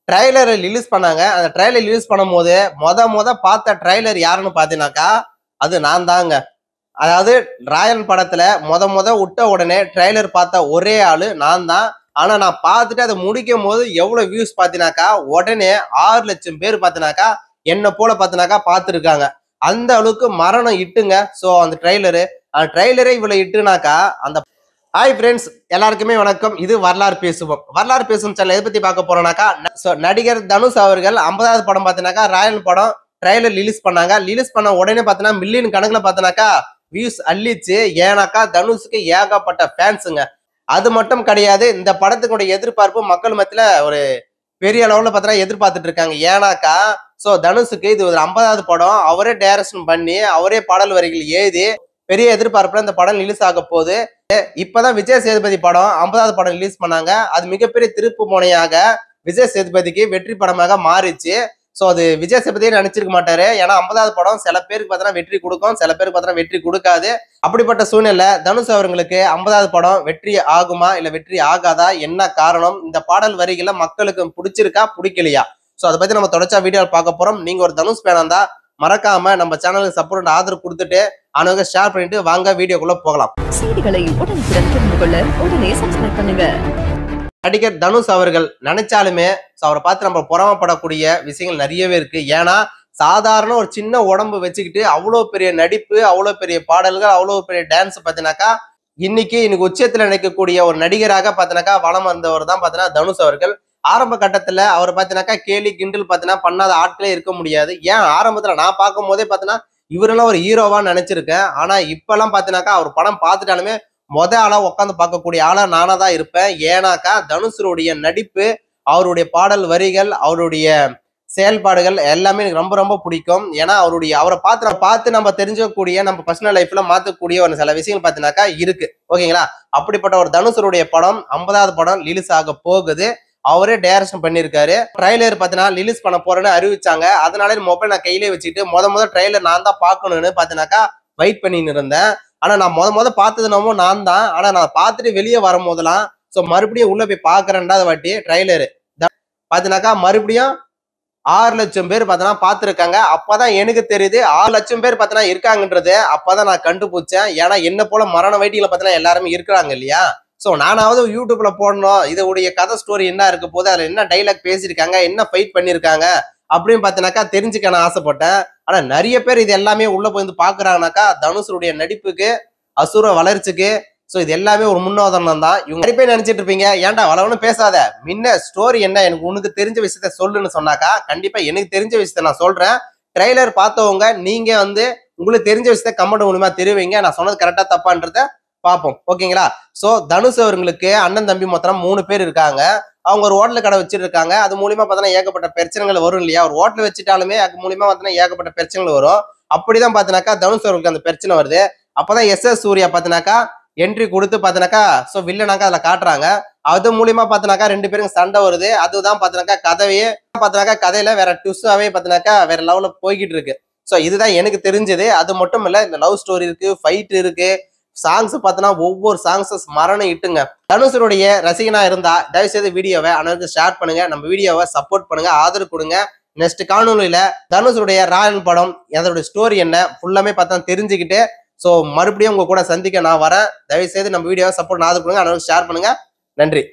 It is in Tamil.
ட்ரைலரை ரிலீஸ் பண்ணாங்க. அந்த ட்ரைலர் ரிலீஸ் பண்ணும்போது மொத பார்த்த ட்ரைலர் யாருன்னு பாத்தீங்கன்னாக்கா அது நான் தாங்க. அதாவது ராயன் படத்துல மொத விட்ட உடனே ட்ரைலர் பார்த்த ஒரே ஆளு நான் தான். ஆனா நான் பார்த்துட்டு அதை முடிக்கும் போது எவ்வளவு வியூஸ் பாத்தீங்கன்னாக்கா உடனே 6 லட்சம் பேர் பாத்தீங்கன்னாக்கா என்ன போல பாத்தீங்கன்னாக்கா பார்த்துருக்காங்க. அந்த அளவுக்கு மரணம் இட்டுங்க. ஸோ அந்த ட்ரைலரே இவ்வளவு இட்டுனாக்கா அந்த ஹாய் ஃப்ரெண்ட்ஸ், எல்லாருக்குமே வணக்கம். இது வரலாறு பேசுவோம். வரலாறு பேசும் சேனல் எதை பத்தி பார்க்க போறோம்னாக்கா, நடிகர் தனுஷ் அவர்கள் 50வது படம் பார்த்தீங்கன்னாக்கா ராயன் படம் ட்ரைலர் ரிலீஸ் பண்ணாங்க. ரிலீஸ் பண்ண உடனே பார்த்தீங்கன்னா மில்லியன் கணக்குல பார்த்தீங்கன்னாக்கா வியூஸ் அள்ளிச்சு. ஏன்னாக்கா தனுஷுக்கு ஏகப்பட்ட ஃபேன்ஸுங்க. அது மட்டும் கிடையாது, இந்த படத்துக்குடைய எதிர்பார்ப்பு மக்கள் மத்தியில ஒரு பெரிய அளவுல பார்த்தீங்கன்னா எதிர்பார்த்துட்டு இருக்காங்க. ஏன்னாக்கா தனுஷுக்கு இது ஒரு 50வது படம். அவரே டைரக்ஷன் பண்ணி அவரே பாடல் வரிகள் எழுதி பெரிய எதிர்பார்ப்புல இந்த படம் ரிலீஸ் ஆக போகுது. இப்பதான் விஜய் சேதுபதி படம் 50வது படம் ரிலீஸ் பண்ணாங்க. அது மிகப்பெரிய திருப்பு முனையாக விஜய் சேதுபதிக்கு வெற்றி படமாக மாறிச்சு. சோ அது விஜய் சேதுபதியே நினைச்சிருக்க மாட்டாரு. ஏன்னா 50வது படம் சில பேருக்கு பார்த்தீங்கன்னா வெற்றி கொடுக்கும், சில பேருக்கு பார்த்தீங்கன்னா வெற்றி கொடுக்காது. அப்படிப்பட்ட சூழ்நிலை தனுஷ் அவர்களுக்கு 50வது படம் வெற்றி ஆகுமா இல்ல வெற்றி ஆகாதா, என்ன காரணம், இந்த பாடல் வரிகளை மக்களுக்கு பிடிச்சிருக்கா பிடிக்கலையா, சோ அதை பத்தி நம்ம தொடர்ச்சியா வீடியோ பார்க்க போறோம். நீங்க ஒரு தனுஷ் ஃபேனா இருந்தா மறக்காம நம்ம சேனலுக்கு சப்போர்ட் ஆதரவு கொடுத்துட்டு அனவங்க ஷேர் பண்ணிட்டு வாங்க வீடியோக்குள்ள போகலாம். செய்திகளை உடனுக்குடன் தெரிந்து கொள்ள உடனே சப்ஸ்கிரைப் பண்ணுங்க. நடிகர் தனுஷ் அவர்கள் நினைச்சாலுமே அவரை பார்த்து நம்ம பொறாமப்படக்கூடிய விஷயங்கள் நிறையவே இருக்கு. ஏன்னா சாதாரண ஒரு சின்ன உடம்பு வச்சுக்கிட்டு அவ்வளோ பெரிய நடிப்பு, அவ்வளோ பெரிய பாடல்கள், அவ்வளோ பெரிய டான்ஸ் பார்த்தீங்கன்னாக்கா இன்னைக்கு உச்சத்துல நினைக்கக்கூடிய ஒரு நடிகராக பார்த்தீங்கன்னாக்கா வளம் வந்தவர் தான் பார்த்தீங்கன்னா தனுஷ் அவர்கள். ஆரம்ப கட்டத்துல அவர் பாத்தீங்கன்னாக்கா கேலி கிண்டல் பாத்தீங்கன்னா பண்ணாத ஆட்களே இருக்க முடியாது. ஏன் ஆரம்பத்துல நான் பார்க்கும் போதே பாத்தீங்கன்னா இவரெல்லாம் ஒரு ஹீரோவான்னு நினைச்சிருக்கேன். ஆனா இப்ப எல்லாம் பாத்தீங்கன்னாக்கா அவர் படம் பார்த்துட்டாலுமே ஆளா உட்காந்து பார்க்கக்கூடிய ஆளா நானா தான் இருப்பேன். ஏன்னாக்கா தனுஷருடைய நடிப்பு, அவருடைய பாடல் வரிகள், அவருடைய செயல்பாடுகள் எல்லாமே எனக்கு ரொம்ப ரொம்ப பிடிக்கும். ஏன்னா அவரை பார்த்து நம்ம தெரிஞ்சுக்கக்கூடிய, நம்ம பர்சனல் லைஃப்ல மாத்தக்கூடிய ஒரு சில விஷயங்கள் பாத்தீங்கன்னாக்கா இருக்கு. ஓகேங்களா? அப்படிப்பட்ட ஒரு தனுஷருடைய படம் 50வது படம் ரிலீஸ் ஆக போகுது. அவரே டைரக்ஷன் பண்ணிருக்காரு. ட்ரைலர் பாத்தீங்கன்னா ரிலீஸ் பண்ண போறேன்னு அறிவிச்சாங்க. அதனால மொபைல் நான் கையிலே வச்சுட்டு முத ட்ரைலர் நான் தான் பார்க்கணும்னு பாத்தீங்கன்னாக்கா வெயிட் பண்ணின்னு இருந்தேன். ஆனா நான் முத பார்த்தது என்னமோ நான் தான். ஆனா நான் பார்த்துட்டு வெளியே வரும் போதெல்லாம் மறுபடியும் உள்ள போய் பாக்குறேன் வாட்டி ட்ரைலர் பாத்தீங்கன்னாக்கா மறுபடியும் 6 லட்சம் பேர் பாத்தீங்கன்னா பார்த்துருக்காங்க. அப்பதான் எனக்கு தெரியுது 6 லட்சம் பேர் பாத்தீங்கன்னா இருக்காங்கன்றது. அப்பதான் நான் கண்டுபிடிச்சேன். ஏன்னா என்ன போல மரண வெயிட்டிங்ல பாத்தீங்கன்னா எல்லாருமே இருக்கிறாங்க இல்லையா? சோ நானாவது யூடியூப்ல போடணும், இதோடைய கதை ஸ்டோரி என்ன இருக்க போது, அதுல என்ன டைலாக் பேசியிருக்காங்க, என்ன ஃபைட் பண்ணிருக்காங்க அப்படின்னு பாத்தீங்கன்னாக்கா தெரிஞ்சுக்க நான் ஆசைப்பட்டேன். ஆனா நிறைய பேர் இது எல்லாமே உள்ள போய் பாக்குறாங்கனாக்கா தனுஷருடைய நடிப்புக்கு, அசுர வளர்ச்சிக்கு சோ இது எல்லாமே ஒரு முன்னோதனம் தான். இவங்க நிறைய பேர் நினைச்சிட்டு இருப்பீங்க, ஏன்டா வளவனு பேசாத, முன்ன ஸ்டோரி என்ன, எனக்கு உனக்கு தெரிஞ்ச விஷயத்த சொல்லுன்னு சொன்னாக்கா கண்டிப்பா எனக்கு தெரிஞ்ச விஷயத்த நான் சொல்றேன். ட்ரைலர் பார்த்தவங்க நீங்க உங்களுக்கு தெரிஞ்ச விஷயத்த கமெண்ட் மூலமா தெரிவிங்க. நான் சொன்னது கரெக்டா தப்பான்றத பார்ப்போம். ஓகேங்களா? சோ தனுஷ் அவர்களுக்கு அண்ணன் தம்பி மொத்தம் 3 பேர் இருக்காங்க. அவங்க ஒரு ஹோட்டல் கடை வச்சிட்டு இருக்காங்க. அது மூலியமா பார்த்தீங்கன்னா ஏகப்பட்ட பிரச்சனைகள் வரும் இல்லையா? ஒரு ஹோட்டல் வச்சுட்டாலுமே அது மூலியமா பார்த்தீங்கன்னா ஏகப்பட்ட பிரச்சனைகள் வரும். அப்படிதான் பார்த்தீங்கன்னாக்கா தனுஷ் அவர்களுக்கு அந்த பிரச்சனை வருது. அப்பதான் எஸ் சூர்யா பார்த்தீங்கன்னாக்கா என்ட்ரி கொடுத்து பார்த்தீங்கன்னாக்கா வில்லனாக்கா அதுல காட்டுறாங்க. அது மூலியமா பார்த்தீங்கன்னாக்கா 2 பேருக்கு சண்டை வருது. அதுதான் பார்த்தீங்கன்னாக்கா கதையே பார்த்தீங்கன்னாக்கா கதையில வேற ட்விஸ்டாவே பார்த்தீங்கன்னாக்கா வேற லெவல்ல போய்கிட்டு இருக்கு. சோ இதுதான் எனக்கு தெரிஞ்சது. அது மட்டும் இல்ல, இந்த லவ் ஸ்டோரி இருக்கு, ஃபைட் இருக்கு, சாங்ஸ் பார்த்தனா ஒவ்வொரு சாங்ஸஸ் மரணம் இட்டுங்க. தனுஷருடைய ரசிகனா இருந்தா தயவு செய்து வீடியோவை அனைவருக்கும் ஷேர் பண்ணுங்க. நம்ம வீடியோவை சப்போர்ட் பண்ணுங்க, ஆதரவு கொடுங்க. நெக்ஸ்ட் காணொலியில தனுஷருடைய ராயன் படம் அதோட ஸ்டோரி என்ன ஃபுல்லாமே பார்த்தா தெரிஞ்சுக்கிட்டு சோ மறுபடியும் உங்க கூட சந்திக்க நான் வரேன். தயவு செய்து நம்ம வீடியோவை சப்போர்ட் ஆதரவு கொடுங்க, அனைவருக்கும் ஷேர் பண்ணுங்க. நன்றி.